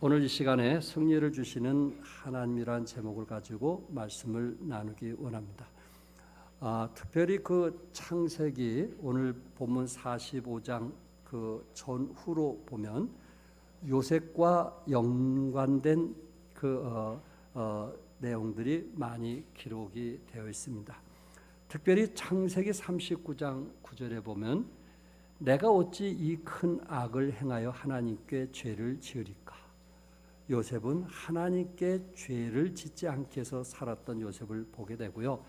오늘 이 시간에 승리를 주시는 하나님이라는 제목을 가지고 말씀을 나누기 원합니다. 특별히 그 창세기 오늘 본문 45장 그 전후로 보면 요셉과 연관된 그 내용들이 많이 기록이 되어 있습니다. 특별히 창세기 39장 9절에 보면 내가 어찌 이 큰 악을 행하여 하나님께 죄를 지으리까. 요셉은 하나님께 죄를 짓지 않게 해서 살았던 요셉을 보게 되고요.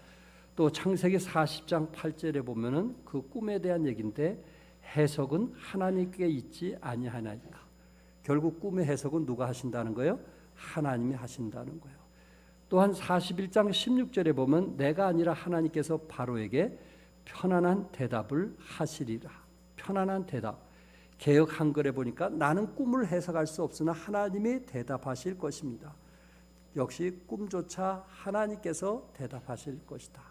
또 창세기 40장 8절에 보면은 그 꿈에 대한 얘기인데 해석은 하나님께 있지 아니하나이까. 결국 꿈의 해석은 누가 하신다는 거예요? 하나님이 하신다는 거예요. 또한 41장 16절에 보면 내가 아니라 하나님께서 바로에게 편안한 대답을 하시리라. 편안한 대답. 개역 한글에 보니까 나는 꿈을 해석할 수 없으나 하나님이 대답하실 것입니다. 역시 꿈조차 하나님께서 대답하실 것이다.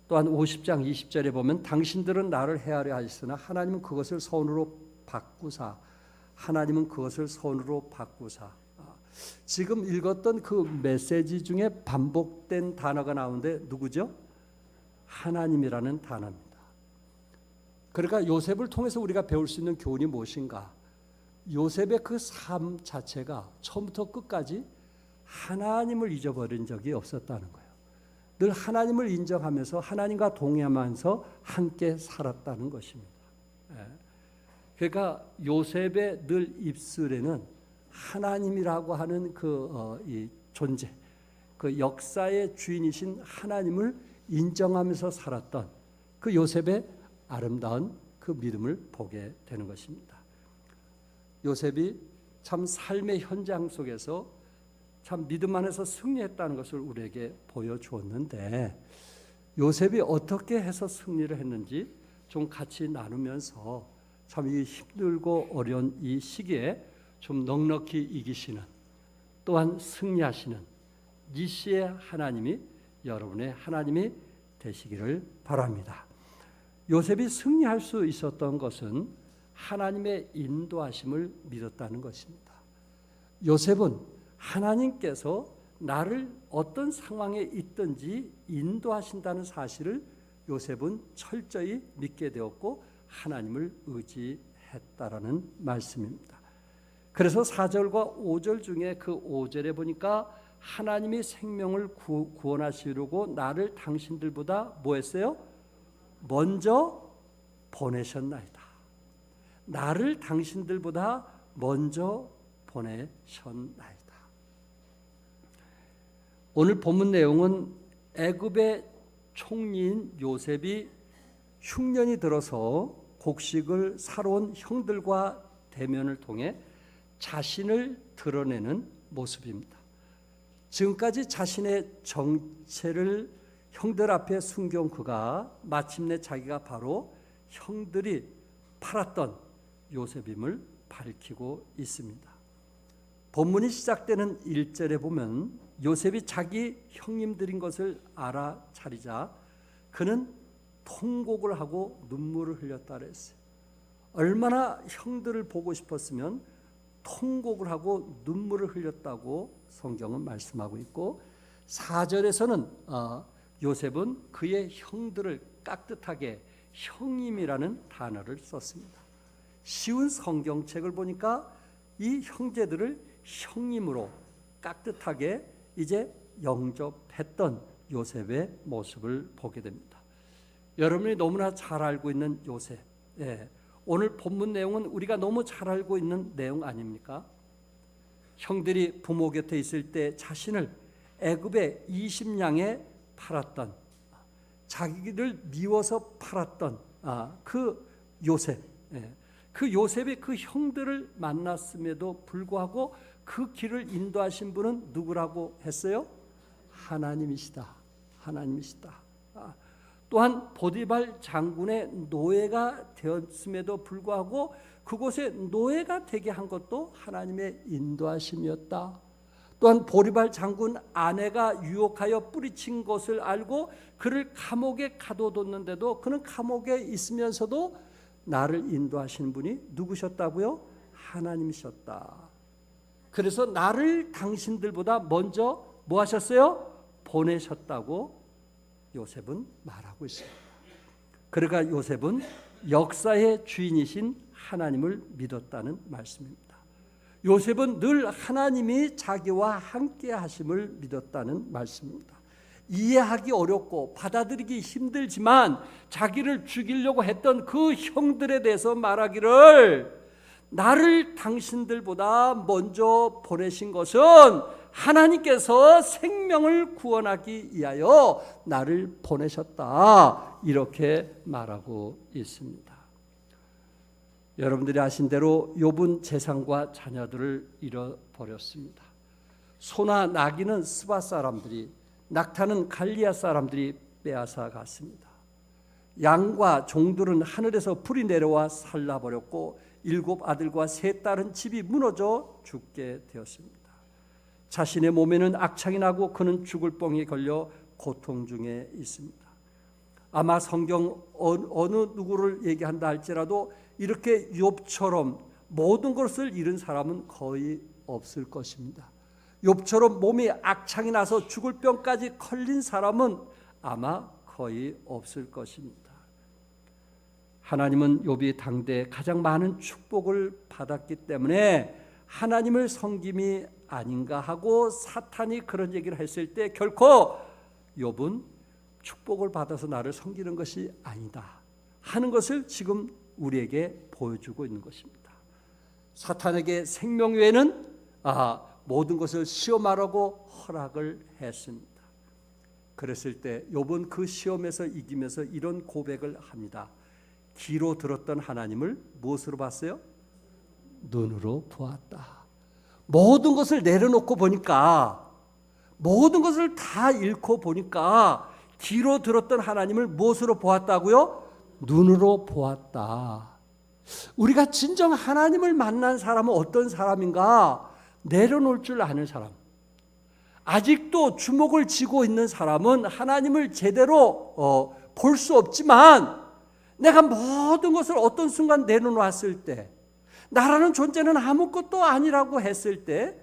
또한 50장 20절에 보면 당신들은 나를 헤아려 하셨으나 하나님은 그것을 선으로 바꾸사. 하나님은 그것을 선으로 바꾸사. 지금 읽었던 그 메시지 중에 반복된 단어가 나오는데 누구죠? 하나님이라는 단어입니다. 그러니까 요셉을 통해서 우리가 배울 수 있는 교훈이 무엇인가? 요셉의 그 삶 자체가 처음부터 끝까지 하나님을 잊어버린 적이 없었다는 거예요. 늘 하나님을 인정하면서 하나님과 동행하면서 함께 살았다는 것입니다. 그러니까 요셉의 늘 입술에는 하나님이라고 하는 이 존재, 그 역사의 주인이신 하나님을 인정하면서 살았던 그 요셉의 아름다운 그 믿음을 보게 되는 것입니다. 요셉이 참 삶의 현장 속에서 참 믿음 안에서 승리했다는 것을 우리에게 보여주었는데 요셉이 어떻게 해서 승리를 했는지 좀 같이 나누면서 참 이 힘들고 어려운 이 시기에 좀 넉넉히 이기시는 또한 승리하시는 니시의 하나님이 여러분의 하나님이 되시기를 바랍니다. 요셉이 승리할 수 있었던 것은 하나님의 인도하심을 믿었다는 것입니다. 요셉은 하나님께서 나를 어떤 상황에 있든지 인도하신다는 사실을 요셉은 철저히 믿게 되었고 하나님을 의지했다라는 말씀입니다. 그래서 4절과 5절 중에 그 5절에 보니까 하나님이 생명을 구원하시려고 나를 당신들보다 뭐 했어요? 먼저 보내셨나이다. 나를 당신들보다 먼저 보내셨나이다. 오늘 본문 내용은 애굽의 총리인 요셉이 흉년이 들어서 곡식을 사러 온 형들과 대면을 통해 자신을 드러내는 모습입니다. 지금까지 자신의 정체를 형들 앞에 숨겨온 그가 마침내 자기가 바로 형들이 팔았던 요셉임을 밝히고 있습니다. 본문이 시작되는 1절에 보면 요셉이 자기 형님들인 것을 알아차리자 그는 통곡을 하고 눈물을 흘렸다 그랬어요. 얼마나 형들을 보고 싶었으면 통곡을 하고 눈물을 흘렸다고 성경은 말씀하고 있고 4절에서는 요셉은 그의 형들을 깍듯하게 형님이라는 단어를 썼습니다. 쉬운 성경책을 보니까 이 형제들을 형님으로 깍듯하게 이제 영접했던 요셉의 모습을 보게 됩니다. 여러분이 너무나 잘 알고 있는 요셉. 오늘 본문 내용은 우리가 너무 잘 알고 있는 내용 아닙니까? 형들이 부모 곁에 있을 때 자신을 애굽의 20냥에 팔았던 자기를 미워서 팔았던 그 요셉. 그 요셉이 그 형들을 만났음에도 불구하고 그 길을 인도하신 분은 누구라고 했어요? 하나님이시다. 하나님이시다. 또한 보디발 장군의 노예가 되었음에도 불구하고 그곳에 노예가 되게 한 것도 하나님의 인도하심이었다. 또한 보디발 장군 아내가 유혹하여 뿌리친 것을 알고 그를 감옥에 가둬뒀는데도 그는 감옥에 있으면서도 나를 인도하시는 분이 누구셨다고요? 하나님이셨다. 그래서 나를 당신들보다 먼저 뭐 하셨어요? 보내셨다고 요셉은 말하고 있습니다. 그러니까 요셉은 역사의 주인이신 하나님을 믿었다는 말씀입니다. 요셉은 늘 하나님이 자기와 함께 하심을 믿었다는 말씀입니다. 이해하기 어렵고 받아들이기 힘들지만 자기를 죽이려고 했던 그 형들에 대해서 말하기를 나를 당신들보다 먼저 보내신 것은 하나님께서 생명을 구원하기 위하여 나를 보내셨다, 이렇게 말하고 있습니다. 여러분들이 아신 대로 욥은 재산과 자녀들을 잃어버렸습니다. 소나 나귀는 스바 사람들이, 낙타는 갈리앗 사람들이 빼앗아 갔습니다. 양과 종들은 하늘에서 불이 내려와 살라버렸고 7 아들과 3 딸은 집이 무너져 죽게 되었습니다. 자신의 몸에는 악창이 나고 그는 죽을 뻥에 걸려 고통 중에 있습니다. 아마 성경 어느 누구를 얘기한다 할지라도 이렇게 욥처럼 모든 것을 잃은 사람은 거의 없을 것입니다. 욥처럼 몸에 악창이 나서 죽을 병까지 걸린 사람은 아마 거의 없을 것입니다. 하나님은 욥이 당대 가장 많은 축복을 받았기 때문에 하나님을 섬김이 아닌가 하고 사탄이 그런 얘기를 했을 때 결코 욥은 축복을 받아서 나를 섬기는 것이 아니다 하는 것을 지금 우리에게 보여주고 있는 것입니다. 사탄에게 생명 외에는 모든 것을 시험하라고 허락을 했습니다. 그랬을 때 욥은 그 시험에서 이기면서 이런 고백을 합니다. 귀로 들었던 하나님을 무엇으로 봤어요? 눈으로 보았다. 모든 것을 내려놓고 보니까, 모든 것을 다 잃고 보니까 귀로 들었던 하나님을 무엇으로 보았다고요? 눈으로 보았다. 우리가 진정 하나님을 만난 사람은 어떤 사람인가? 내려놓을 줄 아는 사람. 아직도 주목을 쥐고 있는 사람은 하나님을 제대로 볼 수 없지만, 내가 모든 것을 어떤 순간 내려놓았을 때, 나라는 존재는 아무것도 아니라고 했을 때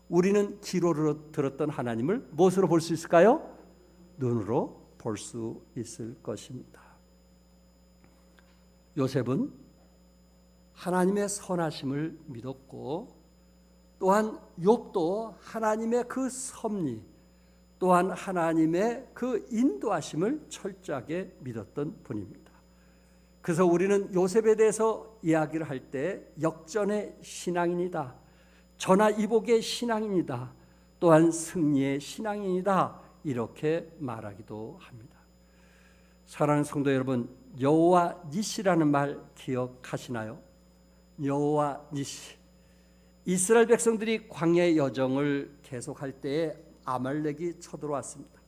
우리는 귀로 들었던 하나님을 무엇으로 볼 수 있을까요? 눈으로 볼 수 있을 것입니다. 요셉은 하나님의 선하심을 믿었고, 또한 욥도 하나님의 그 섭리, 또한 하나님의 그 인도하심을 철저하게 믿었던 분입니다. 그래서 우리는 요셉에 대해서 이야기를 할 때 역전의 신앙인이다, 전화이복의 신앙인이다, 또한 승리의 신앙인이다, 이렇게 말하기도 합니다. 사랑하는 성도 여러분, 여호와 니시라는 말 기억하시나요? 여호와 니시. 이스라엘 백성들이 광야의 여정을 계속할 때에 아말렉이 쳐들어왔습니다.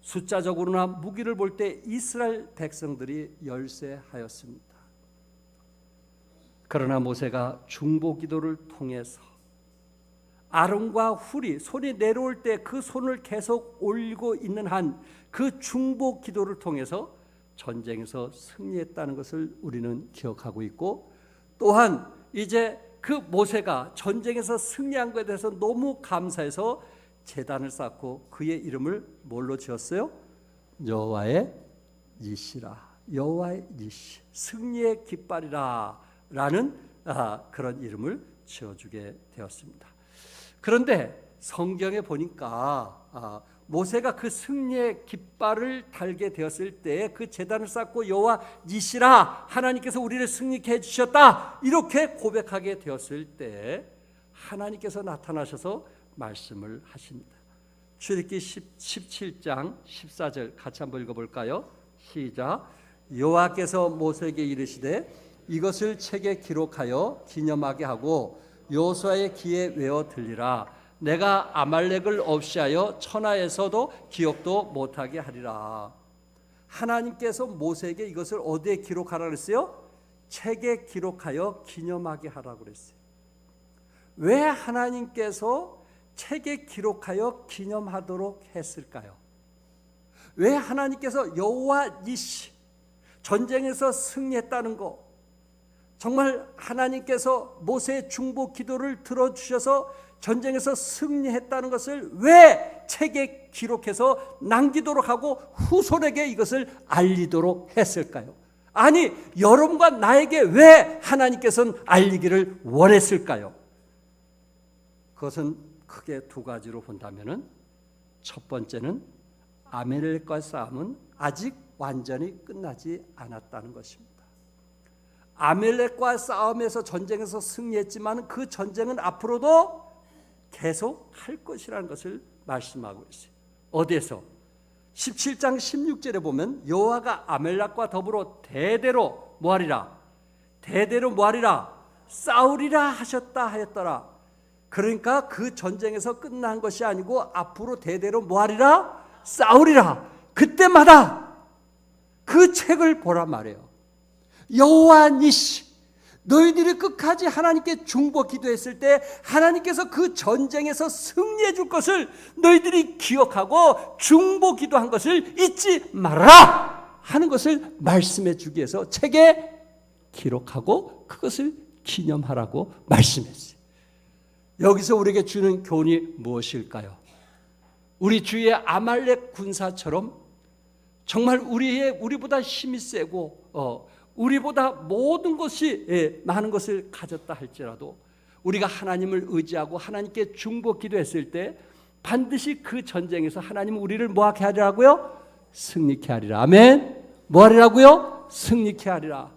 숫자적으로나 무기를 볼 때 이스라엘 백성들이 열세하였습니다. 그러나 모세가 중보 기도를 통해서 아론과 훌이 손이 내려올 때 그 손을 계속 올리고 있는 한 그 중보 기도를 통해서 전쟁에서 승리했다는 것을 우리는 기억하고 있고, 또한 이제 그 모세가 전쟁에서 승리한 것에 대해서 너무 감사해서 제단을 쌓고 그의 이름을 뭘로 지었어요? 여호와의 니시라. 여호와의 니시, 승리의 깃발이라 라는 그런 이름을 지어주게 되었습니다. 그런데 성경에 보니까 모세가 그 승리의 깃발을 달게 되었을 때 그 제단을 쌓고 여호와 니시라, 하나님께서 우리를 승리케 해주셨다, 이렇게 고백하게 되었을 때 하나님께서 나타나셔서 말씀을 하십니다. 출애굽기 17장 14절 같이 한번 읽어볼까요? 시작. 여호와께서 모세에게 이르시되 이것을 책에 기록하여 기념하게 하고 여호수아의 귀에 외워 들리라. 내가 아말렉을 없이하여 천하에서도 기억도 못하게 하리라. 하나님께서 모세에게 이것을 어디에 기록하라 그랬어요? 책에 기록하여 기념하게 하라고 그랬어요. 왜 하나님께서 책에 기록하여 기념하도록 했을까요? 왜 하나님께서 여호와 니시, 전쟁에서 승리했다는 거, 정말 하나님께서 모세의 중보 기도를 들어주셔서 전쟁에서 승리했다는 것을 왜 책에 기록해서 남기도록 하고 후손에게 이것을 알리도록 했을까요? 아니, 여러분과 나에게 왜 하나님께서는 알리기를 원했을까요? 그것은 크게 두 가지로 본다면은, 첫 번째는 아멜렉과 싸움은 아직 완전히 끝나지 않았다는 것입니다. 아멜렉과 싸움에서 전쟁에서 승리했지만 그 전쟁은 앞으로도 계속 할 것이라는 것을 말씀하고 있어요. 어디에서? 17장 16절에 보면 여호와가 아멜렉과 더불어 대대로 뭐하리라? 대대로 뭐하리라? 싸우리라 하셨다 하였더라. 그러니까 그 전쟁에서 끝난 것이 아니고 앞으로 대대로 뭐하리라? 싸우리라. 그때마다 그 책을 보란 말이에요. 여호와 니시, 너희들이 끝까지 하나님께 중보 기도했을 때 하나님께서 그 전쟁에서 승리해 줄 것을 너희들이 기억하고 중보 기도한 것을 잊지 말아라 하는 것을 말씀해 주기 위해서 책에 기록하고 그것을 기념하라고 말씀했어요. 여기서 우리에게 주는 교훈이 무엇일까요? 우리 주위의 아말렉 군사처럼 정말 우리보다 힘이 세고 우리보다 모든 것이 많은 것을 가졌다 할지라도 우리가 하나님을 의지하고 하나님께 중보 기도했을 때 반드시 그 전쟁에서 하나님은 우리를 뭐하게 하리라고요? 승리케 하리라. 아멘. 뭐 하리라고요? 승리케 하리라.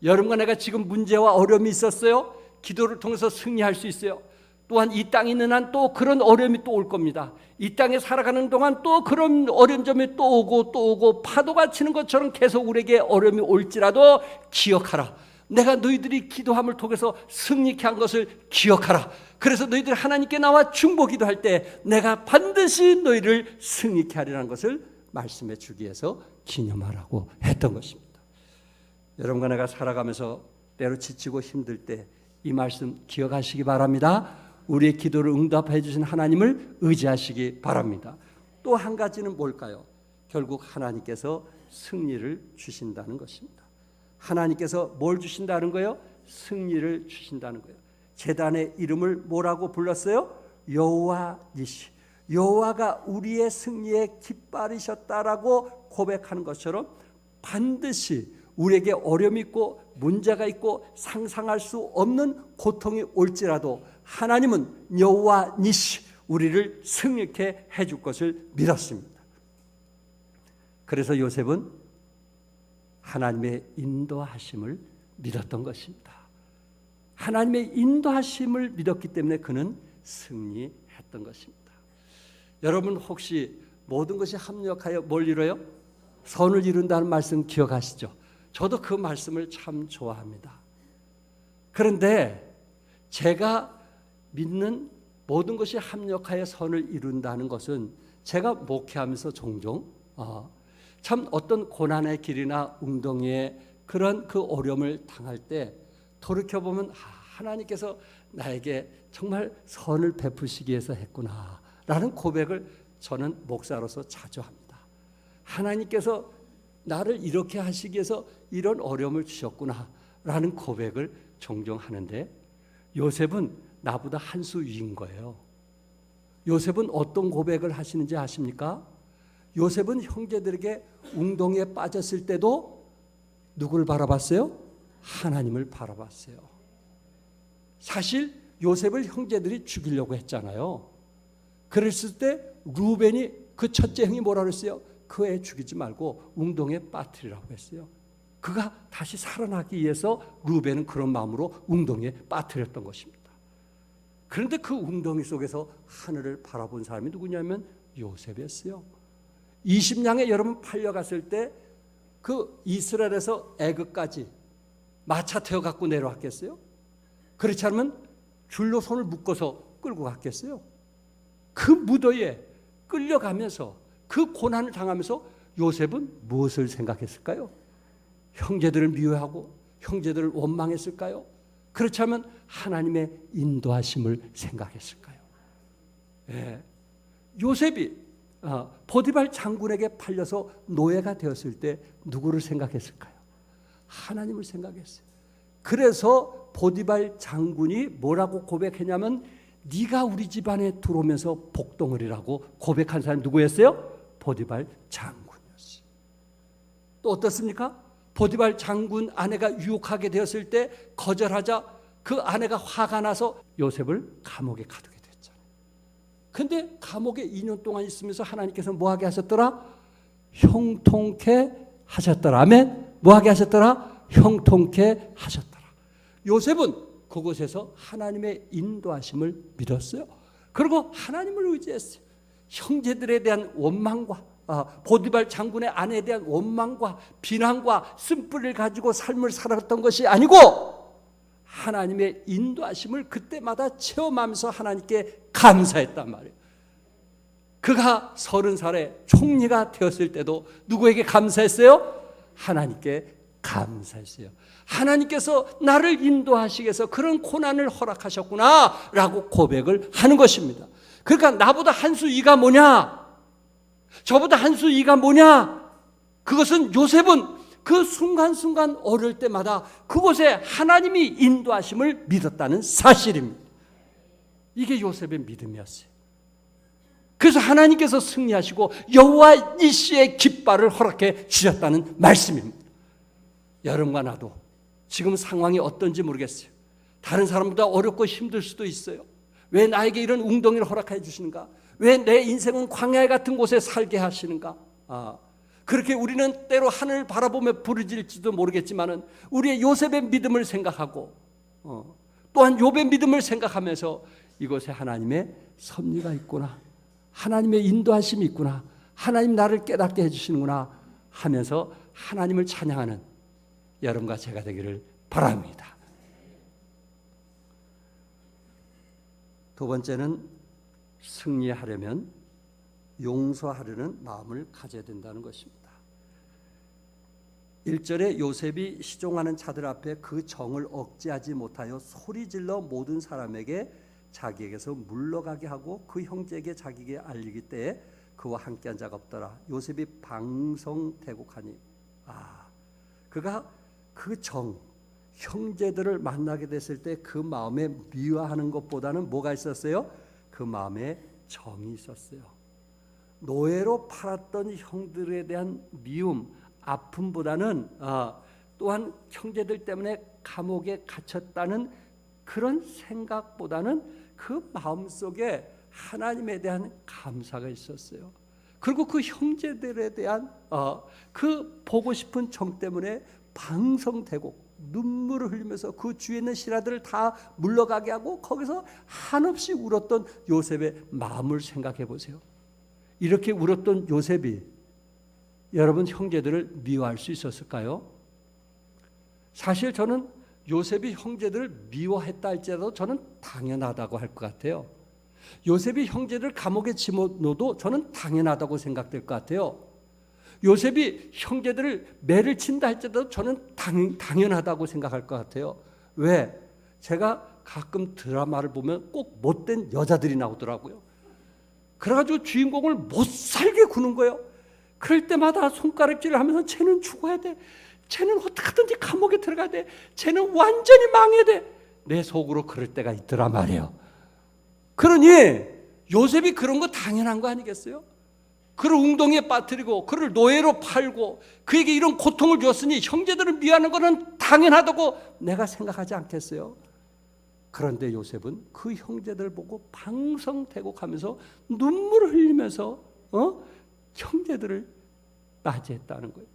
여러분과 내가 지금 문제와 어려움이 있었어요. 기도를 통해서 승리할 수 있어요. 또한 이 땅에 있는 한 또 그런 어려움이 또 올 겁니다. 이 땅에 살아가는 동안 또 그런 어려운 점이 또 오고 파도가 치는 것처럼 계속 우리에게 어려움이 올지라도 기억하라. 내가 너희들이 기도함을 통해서 승리케 한 것을 기억하라. 그래서 너희들 하나님께 나와 중보 기도할 때 내가 반드시 너희를 승리케 하리라는 것을 말씀해 주기 위해서 기념하라고 했던 것입니다. 여러분과 내가 살아가면서 때로 지치고 힘들 때 이 말씀 기억하시기 바랍니다. 우리의 기도를 응답해 주신 하나님을 의지하시기 바랍니다. 또 한 가지는 뭘까요? 결국 하나님께서 승리를 주신다는 것입니다. 하나님께서 뭘 주신다는 거예요? 승리를 주신다는 거예요. 제단의 이름을 뭐라고 불렀어요? 여호와 니시. 여호와가 우리의 승리에 깃발이셨다라고 고백하는 것처럼 반드시 우리에게 어려움이 있고 문제가 있고 상상할 수 없는 고통이 올지라도 하나님은 여호와 니시, 우리를 승리케 해줄 것을 믿었습니다. 그래서 요셉은 하나님의 인도하심을 믿었던 것입니다. 하나님의 인도하심을 믿었기 때문에 그는 승리했던 것입니다. 여러분 혹시 모든 것이 합력하여 뭘 이뤄요? 선을 이룬다는 말씀 기억하시죠? 저도 그 말씀을 참 좋아합니다. 그런데 제가 믿는 모든 것이 합력하여 선을 이룬다는 것은 제가 목회하면서 종종 참 어떤 고난의 길이나 웅덩이에 그런 그 어려움을 당할 때 돌이켜보면 하나님께서 나에게 정말 선을 베푸시기 위해서 했구나 라는 고백을 저는 목사로서 자주 합니다. 하나님께서 나를 이렇게 하시기 위해서 이런 어려움을 주셨구나 라는 고백을 종종 하는데 요셉은 나보다 한 수 위인 거예요. 요셉은 어떤 고백을 하시는지 아십니까? 요셉은 형제들에게 웅덩이에 빠졌을 때도 누구를 바라봤어요? 하나님을 바라봤어요. 사실 요셉을 형제들이 죽이려고 했잖아요. 그랬을 때 루벤이 그 첫째 형이 뭐라 그랬어요? 그 애 죽이지 말고 웅덩이에 빠뜨리라고 했어요. 그가 다시 살아나기 위해서 루벤은 그런 마음으로 웅덩이에 빠뜨렸던 것입니다. 그런데 그 웅덩이 속에서 하늘을 바라본 사람이 누구냐면 요셉이었어요. 20냥에 여러분 팔려갔을 때 그 이스라엘에서 애굽까지 마차 태워 갖고 내려왔겠어요? 그렇지 않으면 줄로 손을 묶어서 끌고 갔겠어요? 그 무더위에 끌려가면서 그 고난을 당하면서 요셉은 무엇을 생각했을까요? 형제들을 미워하고 형제들을 원망했을까요? 그렇지 않으면 하나님의 인도하심을 생각했을까요? 예. 요셉이 보디발 장군에게 팔려서 노예가 되었을 때 누구를 생각했을까요? 하나님을 생각했어요. 그래서 보디발 장군이 뭐라고 고백했냐면 네가 우리 집안에 들어오면서 복덩어리라고 고백한 사람이 누구였어요? 보디발 장군이었어요. 또 어떻습니까? 보디발 장군 아내가 유혹하게 되었을 때 거절하자 그 아내가 화가 나서 요셉을 감옥에 가두게 됐잖아요. 근데 감옥에 2년 동안 있으면서 하나님께서 뭐하게 하셨더라? 형통케 하셨더라. 아멘. 뭐하게 하셨더라? 형통케 하셨더라. 요셉은 그곳에서 하나님의 인도하심을 믿었어요. 그리고 하나님을 의지했어요. 형제들에 대한 원망과 보디발 장군의 아내에 대한 원망과 비난과 쓴뿌리를 가지고 삶을 살았던 것이 아니고 하나님의 인도하심을 그때마다 체험하면서 하나님께 감사했단 말이에요. 그가 30살에 총리가 되었을 때도 누구에게 감사했어요? 하나님께 감사했어요. 하나님께서 나를 인도하시기 위해서 그런 고난을 허락하셨구나 라고 고백을 하는 것입니다. 그러니까 나보다 한 수 이가 뭐냐? 저보다 한 수 이가 뭐냐? 그것은 요셉은 그 순간순간 어릴 때마다 그곳에 하나님이 인도하심을 믿었다는 사실입니다. 이게 요셉의 믿음이었어요. 그래서 하나님께서 승리하시고 여호와 니시의 깃발을 허락해 주셨다는 말씀입니다. 여러분과 나도 지금 상황이 어떤지 모르겠어요. 다른 사람보다 어렵고 힘들 수도 있어요. 왜 나에게 이런 웅덩이를 허락해 주시는가? 왜 내 인생은 광야 같은 곳에 살게 하시는가? 그렇게 우리는 때로 하늘을 바라보며 부르짖을지도 모르겠지만은 우리의 요셉의 믿음을 생각하고 또한 욥의 믿음을 생각하면서 이곳에 하나님의 섭리가 있구나, 하나님의 인도하심이 있구나, 하나님 나를 깨닫게 해주시는구나 하면서 하나님을 찬양하는 여러분과 제가 되기를 바랍니다. 두 번째는 승리하려면 용서하려는 마음을 가져야 된다는 것입니다. 1절에 요셉이 시종하는 자들 앞에 그 정을 억제하지 못하여 소리질러 모든 사람에게 자기에게서 물러가게 하고 그 형제에게 자기에게 알리기 때에 그와 함께한 자가 없더라. 요셉이 방성대곡하니 그가 그 정, 형제들을 만나게 됐을 때 그 마음에 미워하는 것보다는 뭐가 있었어요? 그 마음에 정이 있었어요. 노예로 팔았던 형들에 대한 미움, 아픔보다는 또한 형제들 때문에 감옥에 갇혔다는 그런 생각보다는 그 마음속에 하나님에 대한 감사가 있었어요. 그리고 그 형제들에 대한 그 보고 싶은 정 때문에 방성되고 눈물을 흘리면서 그 주위에 있는 신하들을 다 물러가게 하고 거기서 한없이 울었던 요셉의 마음을 생각해 보세요. 이렇게 울었던 요셉이 여러분 형제들을 미워할 수 있었을까요? 사실 저는 요셉이 형제들을 미워했다 할지라도 저는 당연하다고 할 것 같아요. 요셉이 형제들을 감옥에 집어넣어도 저는 당연하다고 생각될 것 같아요. 요셉이 형제들을 매를 친다 할지라도 저는 당연하다고 생각할 것 같아요. 왜? 제가 가끔 드라마를 보면 꼭 못된 여자들이 나오더라고요. 그래가지고 주인공을 못살게 구는 거예요. 그럴 때마다 손가락질을 하면서 쟤는 죽어야 돼, 쟤는 어떻게든지 감옥에 들어가야 돼, 쟤는 완전히 망해야 돼, 내 속으로 그럴 때가 있더라 말이에요. 그러니 요셉이 그런 거 당연한 거 아니겠어요? 그를 웅덩이에 빠뜨리고 그를 노예로 팔고 그에게 이런 고통을 줬으니 형제들을 미워하는 것은 당연하다고 내가 생각하지 않겠어요? 그런데 요셉은 그 형제들 보고 방성대곡하면서 눈물을 흘리면서 형제들을 맞이했다는 거예요.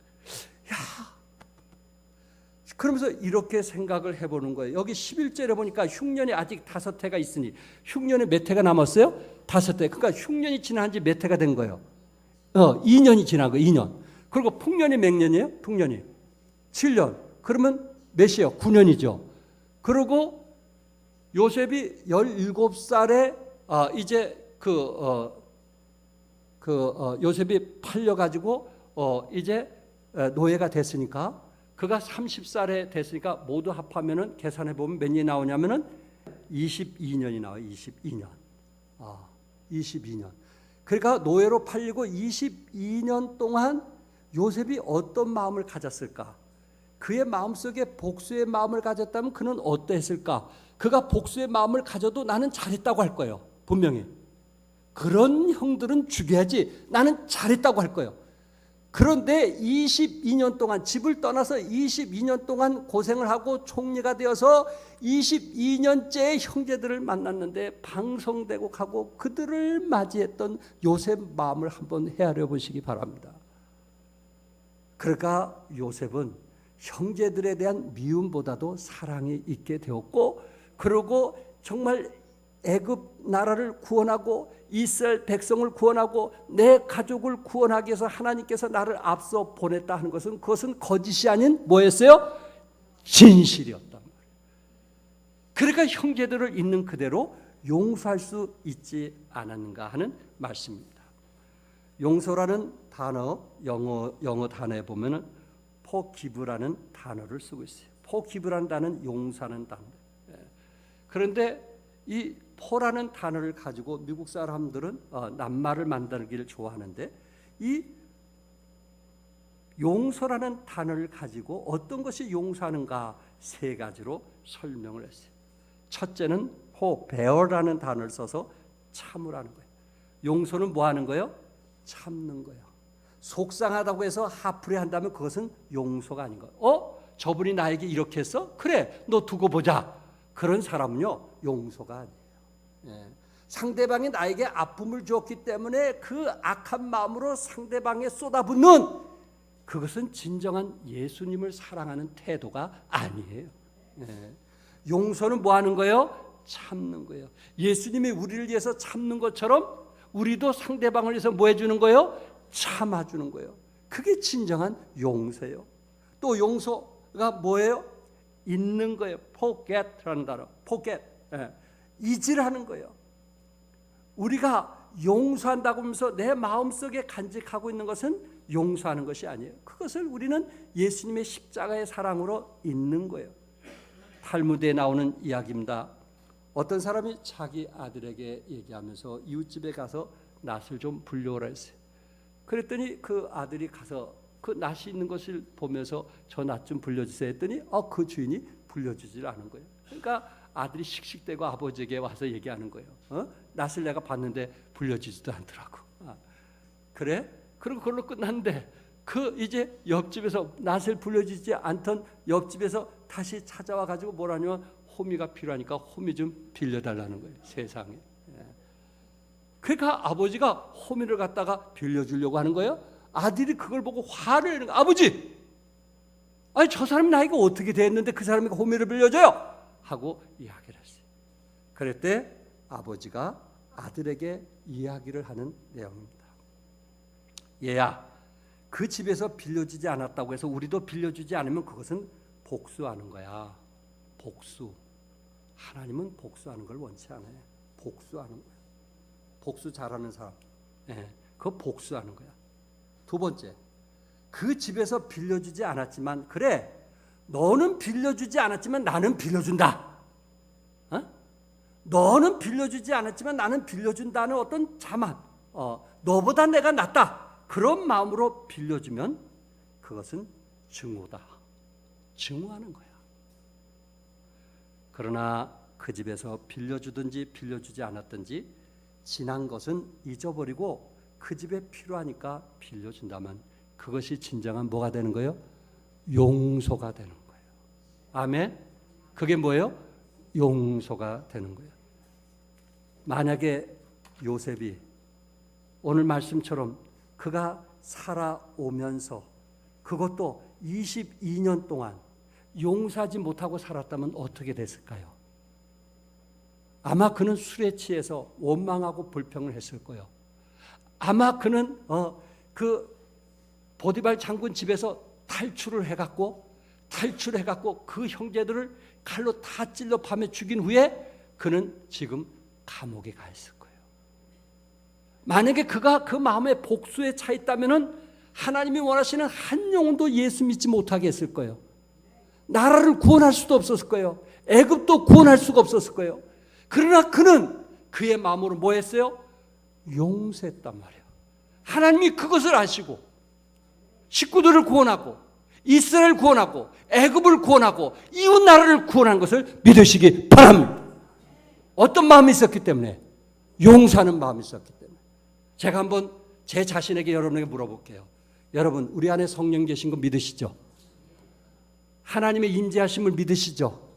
그러면서 이렇게 생각을 해보는 거예요. 여기 11절에 보니까 흉년이 아직 5해가 있으니, 흉년이 몇 해가 남았어요? 5해. 그러니까 흉년이 지난 지 몇 해가 된 거예요? 2년이 지난 거예요. 2년. 그리고 풍년이 몇 년이에요? 풍년이 7년. 그러면 몇이에요? 9년이죠. 그리고 요셉이 17살에 이제 요셉이 팔려가지고 이제 노예가 됐으니까, 그가 30살에 됐으니까 모두 합하면은 계산해 보면 몇 년이 나오냐면은 22년이 나와요. 22년. 22년. 그러니까 노예로 팔리고 22년 동안 요셉이 어떤 마음을 가졌을까? 그의 마음속에 복수의 마음을 가졌다면 그는 어떠했을까? 그가 복수의 마음을 가져도 나는 잘했다고 할 거예요. 분명히. 그런 형들은 죽여야지. 나는 잘했다고 할 거예요. 그런데 22년 동안 집을 떠나서 22년 동안 고생을 하고 총리가 되어서 22년째 형제들을 만났는데 방송되고 가고 그들을 맞이했던 요셉 마음을 한번 헤아려 보시기 바랍니다. 그러니까 요셉은 형제들에 대한 미움보다도 사랑이 있게 되었고, 그리고 정말 애굽 나라를 구원하고 이스라엘 백성을 구원하고 내 가족을 구원하기 위해서 하나님께서 나를 앞서 보냈다 하는 것은, 그것은 거짓이 아닌 뭐였어요? 진실이었단 말이에요. 그러니까 형제들을 있는 그대로 용서할 수 있지 않았는가 하는 말씀입니다. 용서라는 단어, 영어 단어에 보면은 forgive라는 단어를 쓰고 있어요. forgive라는 단어는 용서하는 단어. 그런데 이 포라는 단어를 가지고 미국 사람들은 낱말을 만들기를 좋아하는데, 이 용서라는 단어를 가지고 어떤 것이 용서하는가 세 가지로 설명을 했어요. 첫째는 bear라는 단어를 써서 참으라는 거예요. 용서는 뭐 하는 거예요? 참는 거예요. 속상하다고 해서 하풀이 한다면 그것은 용서가 아닌 거예요. 저분이 나에게 이렇게 했어? 그래, 너 두고 보자. 그런 사람은요, 용서가 아니에요. 상대방이 나에게 아픔을 주었기 때문에 그 악한 마음으로 상대방에 쏟아붓는, 그것은 진정한 예수님을 사랑하는 태도가 아니에요. 용서는 뭐 하는 거예요? 참는 거예요. 예수님이 우리를 위해서 참는 것처럼 우리도 상대방을 위해서 뭐 해주는 거예요? 참아주는 거예요. 그게 진정한 용서예요. 또 용서가 뭐예요? 잊는 거예요. forget라는 단어. forget. 잊으라는 거예요. 우리가 용서한다고 하면서 내 마음속에 간직하고 있는 것은 용서하는 것이 아니에요. 그것을 우리는 예수님의 십자가의 사랑으로 잊는 거예요. 탈무드에 나오는 이야기입니다. 어떤 사람이 자기 아들에게 얘기하면서 이웃집에 가서 낫을 좀 불려오라 했어요. 그랬더니 그 아들이 가서 그 낫이 있는 것을 보면서 저 낫 좀 불려주세요 했더니 그 주인이 불려주질 않은 거예요. 그러니까 아들이 씩씩대고 아버지에게 와서 얘기하는 거예요. 낫을 내가 봤는데 불려주지도 않더라고. 그래? 그리고 그걸로 끝났는데 그 이제 옆집에서 낫을 불려주지 않던 옆집에서 다시 찾아와 가지고 뭐라냐면 호미가 필요하니까 호미 좀 빌려달라는 거예요. 세상에. 그러니까 아버지가 호미를 갖다가 빌려주려고 하는 거예요. 아들이 그걸 보고 화를 내는 거예요. 아버지! 아니 저 사람이 나이가 어떻게 됐는데 그 사람이 호미를 빌려줘요? 하고 이야기를 했어요. 그랬대 아버지가 아들에게 이야기를 하는 내용입니다. 얘야, 그 집에서 빌려주지 않았다고 해서 우리도 빌려주지 않으면 그것은 복수하는 거야. 복수. 하나님은 복수하는 걸 원치 않아요. 복수하는 거야. 복수 잘하는 사람, 그거 복수하는 거야. 두 번째, 그 집에서 빌려주지 않았지만, 그래, 너는 빌려주지 않았지만 나는 빌려준다. 너는 빌려주지 않았지만 나는 빌려준다는 어떤 자만, 너보다 내가 낫다. 그런 마음으로 빌려주면 그것은 증오다. 증오하는 거야. 그러나 그 집에서 빌려주든지 빌려주지 않았든지 지난 것은 잊어버리고 그 집에 필요하니까 빌려준다면 그것이 진정한 뭐가 되는 거예요? 용서가 되는 거예요. 아멘? 그게 뭐예요? 용서가 되는 거예요. 만약에 요셉이 오늘 말씀처럼 그가 살아오면서 그것도 22년 동안 용서하지 못하고 살았다면 어떻게 됐을까요? 아마 그는 술에 취해서 원망하고 불평을 했을 거예요. 아마 그는 그 보디발 장군 집에서 탈출을 해갖고 그 형제들을 칼로 다 찔러 밤에 죽인 후에 그는 지금 감옥에 가 있을 거예요. 만약에 그가 그 마음에 복수에 차 있다면은 하나님이 원하시는 한 영혼도 예수 믿지 못하게 했을 거예요. 나라를 구원할 수도 없었을 거예요. 애굽도 구원할 수가 없었을 거예요. 그러나 그는 그의 마음으로 뭐 했어요? 용서했단 말이에요. 하나님이 그것을 아시고 식구들을 구원하고 이스라엘 구원하고 애굽을 구원하고 이웃 나라를 구원한 것을 믿으시기 바랍니다. 어떤 마음이 있었기 때문에? 용서하는 마음이 있었기 때문에. 제가 한번 제 자신에게 여러분에게 물어볼게요. 여러분, 우리 안에 성령 계신 거 믿으시죠? 하나님의 임재하심을 믿으시죠?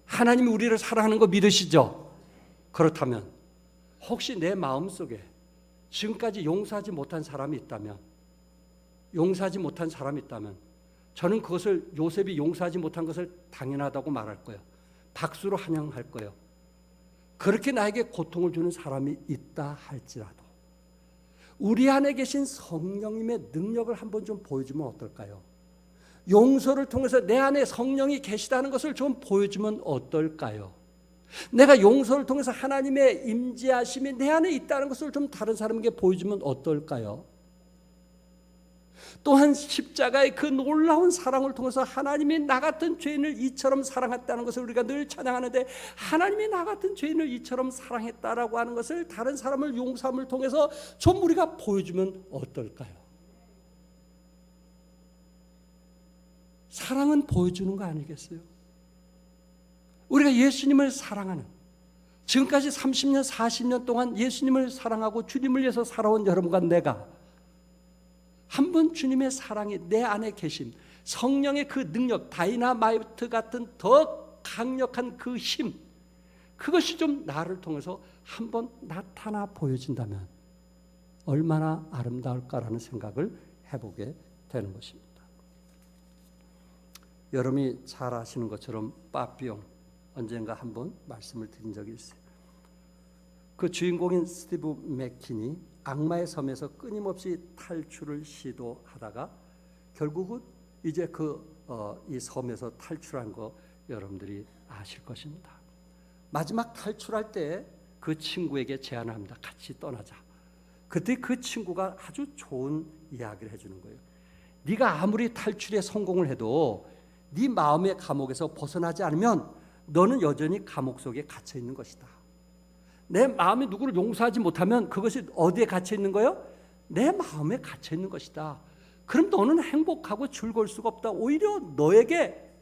하나님이 우리를 사랑하는 거 믿으시죠? 그렇다면 혹시 내 마음속에 지금까지 용서하지 못한 사람이 있다면, 저는 그것을, 요셉이 용서하지 못한 것을 당연하다고 말할 거예요. 박수로 환영할 거예요. 그렇게 나에게 고통을 주는 사람이 있다 할지라도 우리 안에 계신 성령님의 능력을 한번 좀 보여주면 어떨까요? 용서를 통해서 내 안에 성령이 계시다는 것을 좀 보여주면 어떨까요? 내가 용서를 통해서 하나님의 임재하심이 내 안에 있다는 것을 좀 다른 사람에게 보여주면 어떨까요? 또한 십자가의 그 놀라운 사랑을 통해서 하나님이 나 같은 죄인을 이처럼 사랑했다는 것을 우리가 늘 찬양하는데, 하나님이 나 같은 죄인을 이처럼 사랑했다라고 하는 것을 다른 사람을 용서함을 통해서 좀 우리가 보여주면 어떨까요? 사랑은 보여주는 거 아니겠어요? 우리가 예수님을 사랑하는, 지금까지 30년, 40년 동안 예수님을 사랑하고 주님을 위해서 살아온 여러분과 내가 한번 주님의 사랑이 내 안에 계심, 성령의 그 능력, 다이나마이트 같은 더 강력한 그 힘, 그것이 좀 나를 통해서 한번 나타나 보여진다면 얼마나 아름다울까라는 생각을 해보게 되는 것입니다. 여러분이 잘 아시는 것처럼 빠삐용, 언젠가 한번 말씀을 드린 적이 있어요. 그 주인공인 스티브 맥킨이 악마의 섬에서 끊임없이 탈출을 시도하다가 결국은 이제 이 섬에서 탈출한 거 여러분들이 아실 것입니다. 마지막 탈출할 때 그 친구에게 제안을 합니다. 같이 떠나자. 그때 그 친구가 아주 좋은 이야기를 해주는 거예요. 네가 아무리 탈출에 성공을 해도 네 마음의 감옥에서 벗어나지 않으면 너는 여전히 감옥 속에 갇혀 있는 것이다. 내 마음이 누구를 용서하지 못하면 그것이 어디에 갇혀 있는 거예요? 내 마음에 갇혀 있는 것이다. 그럼 너는 행복하고 즐거울 수가 없다. 오히려 너에게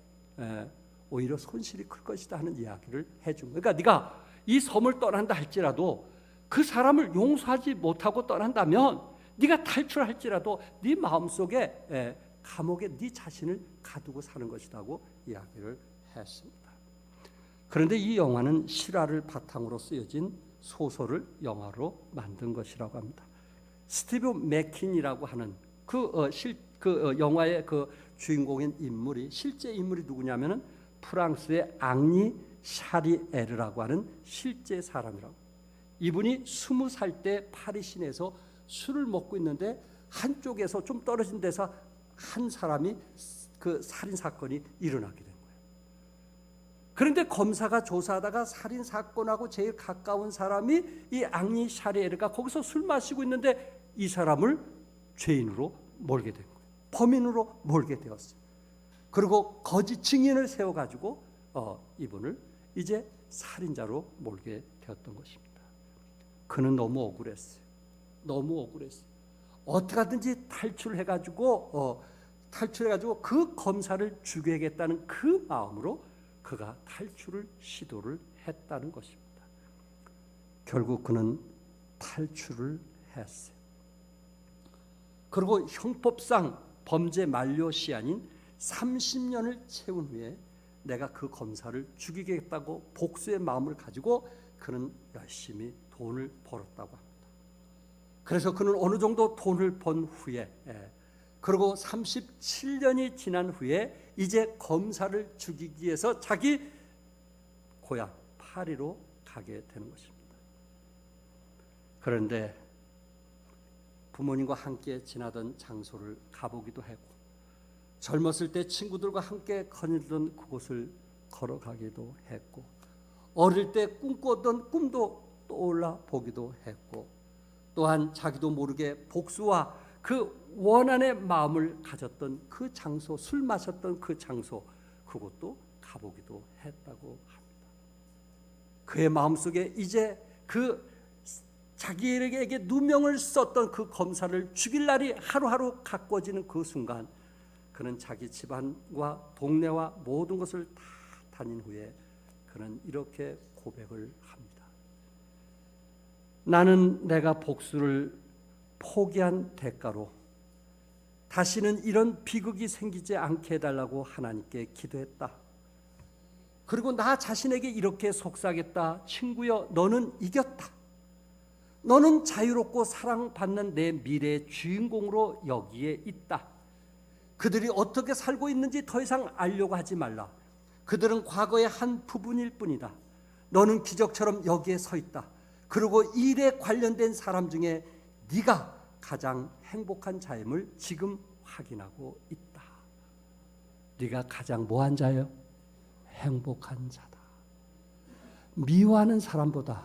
오히려 손실이 클 것이다 하는 이야기를 해준 거예요. 그러니까 네가 이 섬을 떠난다 할지라도 그 사람을 용서하지 못하고 떠난다면 네가 탈출할지라도 네 마음속에 감옥에 네 자신을 가두고 사는 것이라고 이야기를 했습니다. 그런데 이 영화는 실화를 바탕으로 쓰여진 소설을 영화로 만든 것이라고 합니다. 스티브 맥킨이라고 하는 그 영화의 그 주인공인 인물이, 실제 인물이 누구냐면은 프랑스의 앙리 샤리에르라고 하는 실제 사람이라고. 이분이 20살 때 파리 시내에서 술을 먹고 있는데 한쪽에서 좀 떨어진 데서 한 사람이 그 살인 사건이 일어나게 된 거예요. 그런데 검사가 조사하다가 살인 사건하고 제일 가까운 사람이 이 앙리 샤리에르가 거기서 술 마시고 있는데 이 사람을 죄인으로 몰게 된 거예요. 범인으로 몰게 되었어요. 그리고 거짓 증인을 세워가지고 이분을 이제 살인자로 몰게 되었던 것입니다. 그는 너무 억울했어요. 너무 억울했어요. 어떻게 하든지 탈출해가지고 그 검사를 죽여야겠다는 그 마음으로 그가 탈출을 시도를 했다는 것입니다. 결국 그는 탈출을 했어요. 그리고 형법상 범죄 만료 시한인 30년을 채운 후에 내가 그 검사를 죽이겠다고 복수의 마음을 가지고 그는 열심히 돈을 벌었다고 합니다. 그래서 그는 어느 정도 돈을 번 후에 그리고 37년이 지난 후에 이제 검사를 죽이기 위해서 자기 고향 파리로 가게 되는 것입니다. 그런데 부모님과 함께 지나던 장소를 가보기도 하고 젊었을 때 친구들과 함께 거닐던 그곳을 걸어가기도 했고 어릴 때 꿈꿨던 꿈도 떠올라 보기도 했고 또한 자기도 모르게 복수와 그 원한의 마음을 가졌던 그 장소, 술 마셨던 그 장소, 그것도 가보기도 했다고 합니다. 그의 마음속에 이제 그 자기에게 누명을 썼던 그 검사를 죽일 날이 하루하루 가까워지는 그 순간 그는 자기 집안과 동네와 모든 것을 다 다닌 후에 그는 이렇게 고백을 합니다. 나는 내가 복수를 포기한 대가로 다시는 이런 비극이 생기지 않게 해달라고 하나님께 기도했다. 그리고 나 자신에게 이렇게 속삭였다. 친구여, 너는 이겼다. 너는 자유롭고 사랑받는 내 미래의 주인공으로 여기에 있다. 그들이 어떻게 살고 있는지 더 이상 알려고 하지 말라. 그들은 과거의 한 부분일 뿐이다. 너는 기적처럼 여기에 서 있다. 그리고 일에 관련된 사람 중에 네가 가장 행복한 자임을 지금 확인하고 있다. 네가 가장 뭐한 자예요? 행복한 자다. 미워하는 사람보다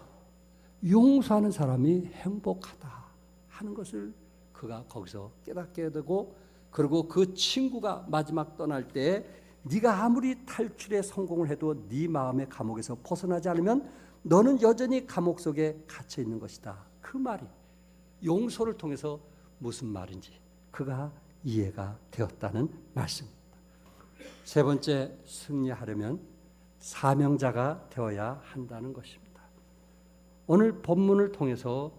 용서하는 사람이 행복하다 하는 것을 그가 거기서 깨닫게 되고, 그리고 그 친구가 마지막 떠날 때 네가 아무리 탈출에 성공을 해도 네 마음의 감옥에서 벗어나지 않으면 너는 여전히 감옥 속에 갇혀 있는 것이다. 그 말이 용서를 통해서 무슨 말인지 그가 이해가 되었다는 말씀입니다. 세 번째, 승리하려면 사명자가 되어야 한다는 것입니다. 오늘 본문을 통해서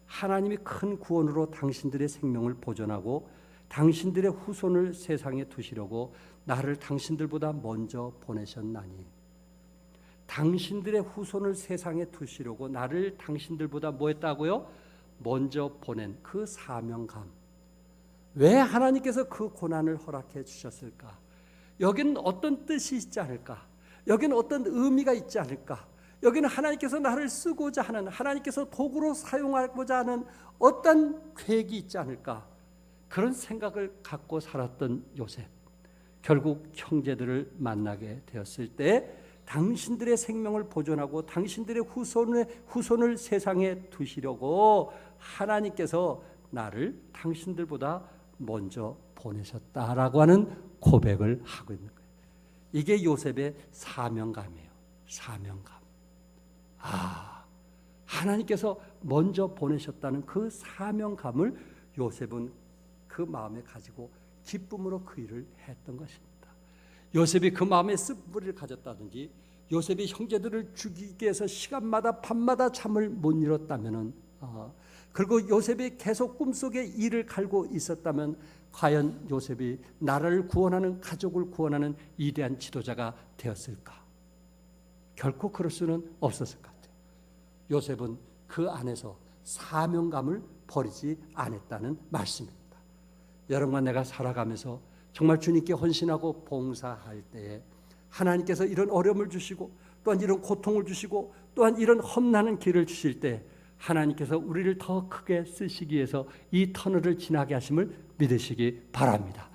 하나님이 큰 구원으로 당신들의 생명을 보존하고 당신들의 후손을 세상에 두시려고 나를 당신들보다 먼저 보내셨나니, 당신들의 후손을 세상에 두시려고 나를 당신들보다 뭐 했다고요? 먼저 보낸 그 사명감. 왜 하나님께서 그 고난을 허락해 주셨을까? 여기는 어떤 뜻이 있지 않을까? 여기는 어떤 의미가 있지 않을까? 여기는 하나님께서 나를 쓰고자 하는, 하나님께서 도구로 사용하고자 하는 어떤 계획이 있지 않을까? 그런 생각을 갖고 살았던 요셉. 결국 형제들을 만나게 되었을 때 당신들의 생명을 보존하고 당신들의 후손을 세상에 두시려고 하나님께서 나를 당신들보다 먼저 보내셨다라고 하는 고백을 하고 있는 거예요. 이게 요셉의 사명감이에요. 사명감. 하나님께서 먼저 보내셨다는 그 사명감을 요셉은 그 마음에 가지고 기쁨으로 그 일을 했던 것입니다. 요셉이 그 마음에 쓴뿌리를 가졌다든지 요셉이 형제들을 죽이기 위해서 시간마다 밤마다 잠을 못 이뤘다면, 그리고 요셉이 계속 꿈속에 이를 갈고 있었다면 과연 요셉이 나라를 구원하는, 가족을 구원하는 위대한 지도자가 되었을까? 결코 그럴 수는 없었을 것 같아요. 요셉은 그 안에서 사명감을 버리지 않았다는 말씀입니다. 여러분과 내가 살아가면서 정말 주님께 헌신하고 봉사할 때에 하나님께서 이런 어려움을 주시고 또한 이런 고통을 주시고 또한 이런 험난한 길을 주실 때 하나님께서 우리를 더 크게 쓰시기 위해서 이 터널을 지나게 하심을 믿으시기 바랍니다.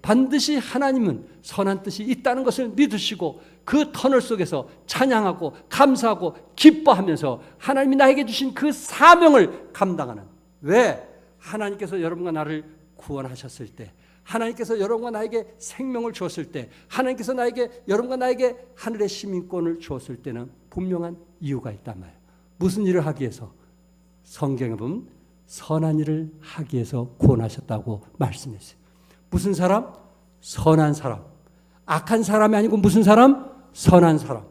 반드시 하나님은 선한 뜻이 있다는 것을 믿으시고 그 터널 속에서 찬양하고 감사하고 기뻐하면서 하나님이 나에게 주신 그 사명을 감당하는, 왜? 하나님께서 여러분과 나를 구원하셨을 때, 하나님께서 여러분과 나에게 생명을 주었을 때, 하나님께서 여러분과 나에게 하늘의 시민권을 주었을 때는 분명한 이유가 있단 말이에요. 무슨 일을 하기 위해서? 성경에 보면 선한 일을 하기 위해서 구원하셨다고 말씀했어요. 무슨 사람? 선한 사람. 악한 사람이 아니고 무슨 사람? 선한 사람.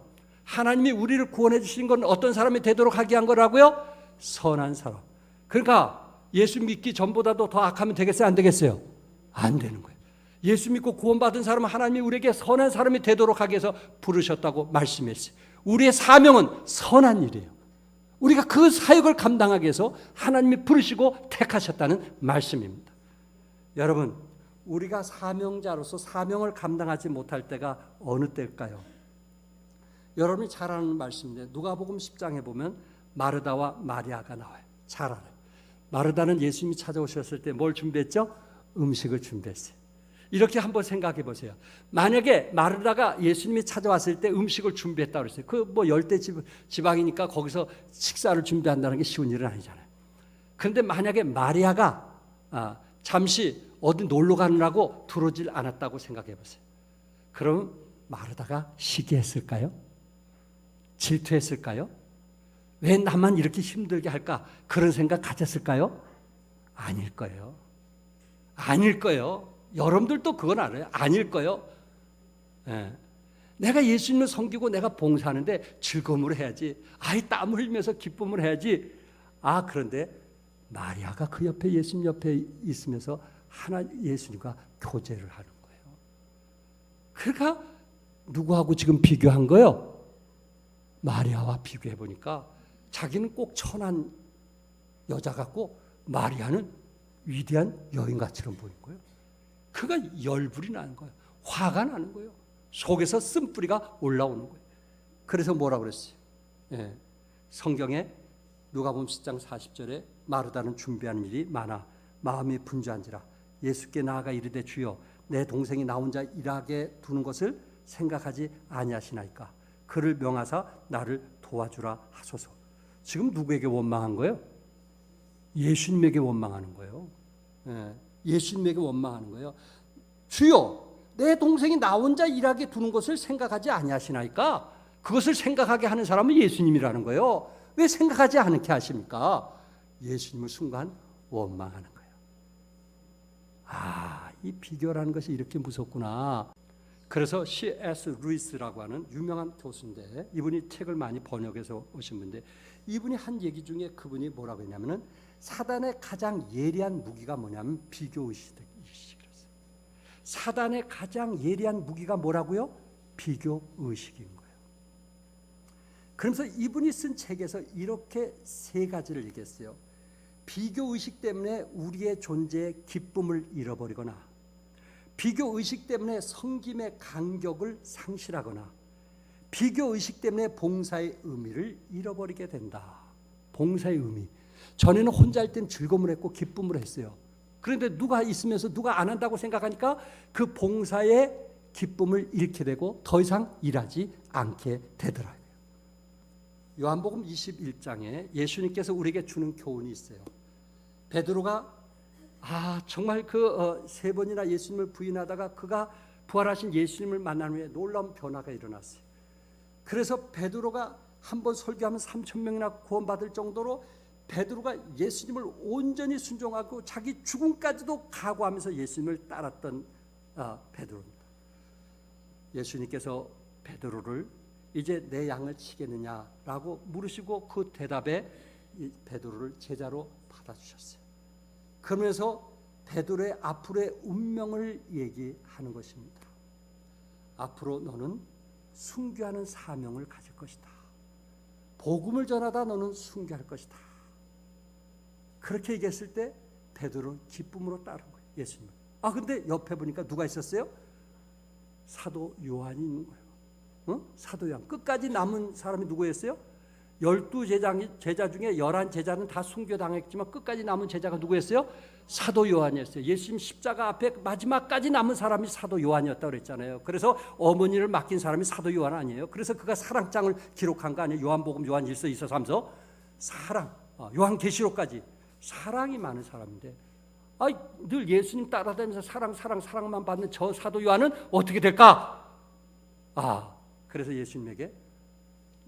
하나님이 우리를 구원해 주신 건 어떤 사람이 되도록 하게 한 거라고요? 선한 사람. 그러니까 예수 믿기 전보다도 더 악하면 되겠어요? 안 되겠어요? 안 되는 거예요. 예수 믿고 구원받은 사람은 하나님이 우리에게 선한 사람이 되도록 하기 위해서 부르셨다고 말씀했어요. 우리의 사명은 선한 일이에요. 우리가 그 사역을 감당하기 위해서 하나님이 부르시고 택하셨다는 말씀입니다. 여러분, 우리가 사명자로서 사명을 감당하지 못할 때가 어느 때일까요? 여러분이 잘 아는 말씀인데 누가복음 10장에 보면 마르다와 마리아가 나와요. 잘 알아요. 마르다는 예수님이 찾아오셨을 때 뭘 준비했죠? 음식을 준비했어요. 이렇게 한번 생각해 보세요. 만약에 마르다가 예수님이 찾아왔을 때 음식을 준비했다고 그랬어요. 그 뭐 열대 지방이니까 거기서 식사를 준비한다는 게 쉬운 일은 아니잖아요. 그런데 만약에 마리아가 잠시 어디 놀러 가느라고 들어오질 않았다고 생각해 보세요. 그럼 마르다가 시기했을까요? 질투했을까요? 왜 나만 이렇게 힘들게 할까? 그런 생각 가졌을까요? 아닐 거예요. 아닐 거예요. 여러분들도 그건 알아요? 아닐 거예요. 예. 내가 예수님을 섬기고 내가 봉사하는데 즐거움으로 해야지. 아이 땀 흘리면서 기쁨을 해야지. 그런데 마리아가 그 옆에 예수님 옆에 있으면서 예수님과 교제를 하는 거예요. 그러니까 누구하고 지금 비교한 거예요? 마리아와 비교해 보니까 자기는 꼭 천한 여자 같고 마리아는 위대한 여인같이럼 보이는 거예요. 그가 열불이 나는 거예요. 화가 나는 거예요. 속에서 쓴뿌리가 올라오는 거예요. 그래서 뭐라고 그랬어요? 성경에 누가복음 10장 40절에 마르다는 준비하는 일이 많아 마음이 분주한지라 예수께 나아가 이르되 주여 내 동생이 나 혼자 일하게 두는 것을 생각하지 아니하시나이까 그를 명하사 나를 도와주라 하소서. 지금 누구에게 원망한 거예요? 예수님에게 원망하는 거예요. 예수님에게 원망하는 거예요. 주여 내 동생이 나 혼자 일하게 두는 것을 생각하지 아니하시나이까. 그것을 생각하게 하는 사람은 예수님이라는 거예요. 왜 생각하지 않게 하십니까? 예수님을 순간 원망하는 거예요. 이 비교라는 것이 이렇게 무섭구나. 그래서 C.S. 루이스라고 하는 유명한 교수인데 이분이 책을 많이 번역해서 오신 분인데 이분이 한 얘기 중에 그분이 뭐라고 했냐면은 사단의 가장 예리한 무기가 뭐냐면 비교의식이었어요. 사단의 가장 예리한 무기가 뭐라고요? 비교의식인 거예요. 그러면서 이분이 쓴 책에서 이렇게 세 가지를 얘기했어요. 비교의식 때문에 우리의 존재의 기쁨을 잃어버리거나 비교의식 때문에 섬김의 간격을 상실하거나 비교의식 때문에 봉사의 의미를 잃어버리게 된다. 봉사의 의미. 전에는 혼자 할 땐 즐거움을 했고 기쁨을 했어요. 그런데 누가 있으면서 누가 안 한다고 생각하니까 그 봉사의 기쁨을 잃게 되고 더 이상 일하지 않게 되더라고요. 요한복음 21장에 예수님께서 우리에게 주는 교훈이 있어요. 베드로가 정말 세 번이나 예수님을 부인하다가 그가 부활하신 예수님을 만난 후에 놀라운 변화가 일어났어요. 그래서 베드로가 한 번 설교하면 3,000명이나 구원받을 정도로 베드로가 예수님을 온전히 순종하고 자기 죽음까지도 각오하면서 예수님을 따랐던 베드로입니다. 예수님께서 베드로를 이제 내 양을 치겠느냐라고 물으시고 그 대답에 베드로를 제자로 받아주셨어요. 그러면서 베드로의 앞으로의 운명을 얘기하는 것입니다. 앞으로 너는 순교하는 사명을 가질 것이다. 복음을 전하다 너는 순교할 것이다. 그렇게 얘기했을 때 베드로는 기쁨으로 따른 거예요. 예수님. 근데 옆에 보니까 누가 있었어요? 사도 요한이 있는 거예요. 사도 요한. 끝까지 남은 사람이 누구였어요? 12제자 중에 11제자는 다 순교당했지만 끝까지 남은 제자가 누구였어요? 사도 요한이었어요. 예수님 십자가 앞에 마지막까지 남은 사람이 사도 요한이었다고 그랬잖아요. 그래서 어머니를 맡긴 사람이 사도 요한 아니에요. 그래서 그가 사랑장을 기록한 거 아니에요. 요한복음, 요한 1서, 2서, 3서. 사랑, 요한계시록까지 사랑이 많은 사람인데 늘 예수님 따라다니면서 사랑만 받는 저 사도 요한은 어떻게 될까? 그래서 예수님에게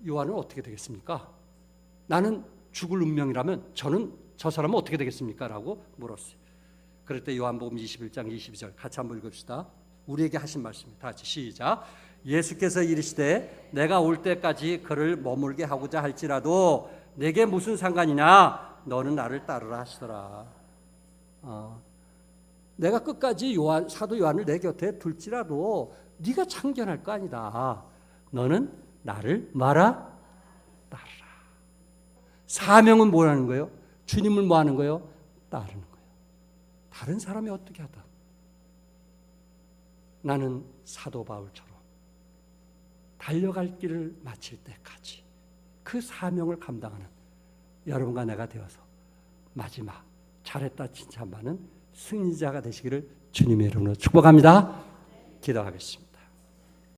요한은 어떻게 되겠습니까? 나는 죽을 운명이라면 저는 저 사람은 어떻게 되겠습니까? 라고 물었어요. 그럴 때 요한복음 21장 22절 같이 한번 읽읍시다. 우리에게 하신 말씀입니다. 다 같이 시작. 예수께서 이르시되 내가 올 때까지 그를 머물게 하고자 할지라도 내게 무슨 상관이냐? 너는 나를 따르라 하시더라. 내가 끝까지 사도 요한을 내 곁에 둘지라도 네가 참견할 거 아니다. 너는 나를 따르라. 사명은 뭐라는 거예요? 주님을 뭐 하는 거예요? 따르는 거예요. 다른 사람이 어떻게 하다. 나는 사도 바울처럼 달려갈 길을 마칠 때까지 그 사명을 감당하는 여러분과 내가 되어서 마지막 잘했다 칭찬받는 승리자가 되시기를 주님의 이름으로 축복합니다. 기도하겠습니다.